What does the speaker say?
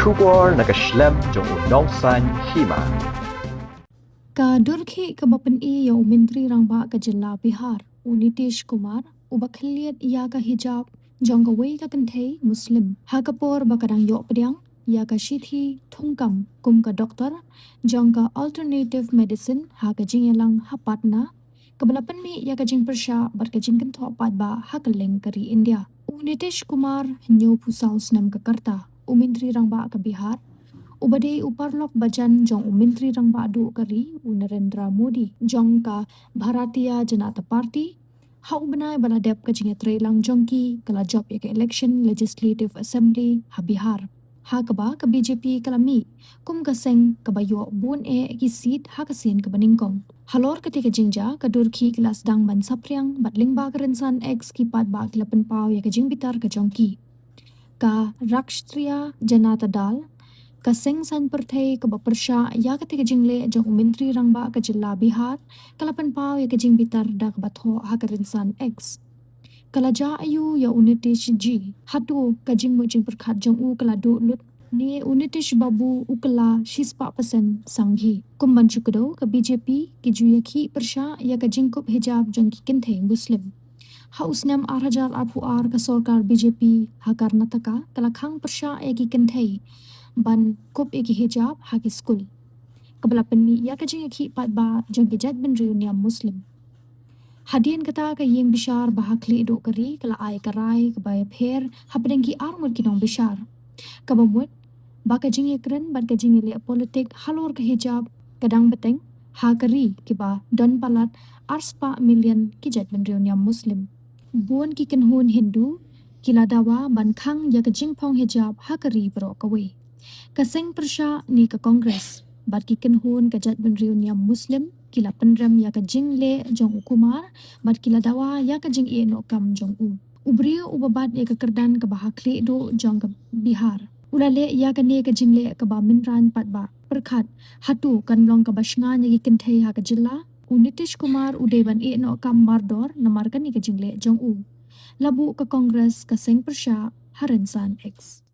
Shugor nakaslem jong unongsan hima. Ka Durki ka Bapan iyo Menteri Rangba ka Jilla Bihar Nitish Kumar ubakhliyat iya ka hijab jong ka wei ka kentei Muslim hakapor bakadang yok pediang ya ka shithi thungkam kum ka doktor jong ka alternative medicine ha ka jingelang hapatna kabalapan mi ya ka jing persya bar ka jing kentho pat ba hakaleng kari India Nitish Kumar nyo pusau snam ka karta Menteri Rangba ka Bihar Ubade uparlok bajan jong Menteri Rangba adu kari Narendra Modi jong ka Bharatiya Janata Party ha ubanai baladep ka jinge trelang jongki kala job ya ka election legislative assembly ha Bihar ha kaba ka BJP kalami kum ka seng ka bayo bun ki seat ha ka sin ka baningkong halor ketika jingja ka durki kelas dang ban sapriang batling ba ka rensan x ki pat ba kilapan pau ya ka jing bitar ka jongki ka Rakshtriya Janata Dal Kaseng san perthai ke bapersya ya ketika jingle jong Menteri Rangba ke Jilla Bihar kalapan pau ya ke jing bitar dak batho hakarinsan X kalaja ayu ya Nitish G hatu ka jing mo jing perkhat jong kala du lut ni Nitish babu ukala shispa pasen sanghi kumban chukdo ka BJP ki juyaki persya ya ka jing kup hijab jong ki kenthe Muslim Hausnam arhajar apuar ka sorkar BJP ha Karnataka kalakhang persya ya ki kenthe ban kup eki hijab haki skul kabalapan mi ya ka jing eki pat ba jong gejat ben reunion Muslim hadian kata ka yeng bishar bahakli do kari kala ai karai kabaya pher hapdengki armur kinong bishar kabamut ba ka jing ekren ban ka jing le politik halor ka hijab kadang beteng ha kari kiba don palat arspa million kijat ben reunion Muslim buan ki kenhun Hindu kila dawa ban khang ya ka jing phong hijab ha kari bro kawe Kaseng persya ni ke Kongres Barki kenhun kajat ben reunion Muslim Kila penrem ya ke jing le jong ukumar Bar kila dawa ya ke jing no kam jong Ubrio ubabat ya ke kerdan ke bahakli do jong ke Bihar Ulale ya ke ne ke jing le ke ba minran pat ba Perkhat hatu kan long ke basngan ya ke kenthe ha ke jilla Nitish Kumar udeban no kam mardor Namar kan ni ke jing le jong Labu ke Kongres kaseng persya Harensan X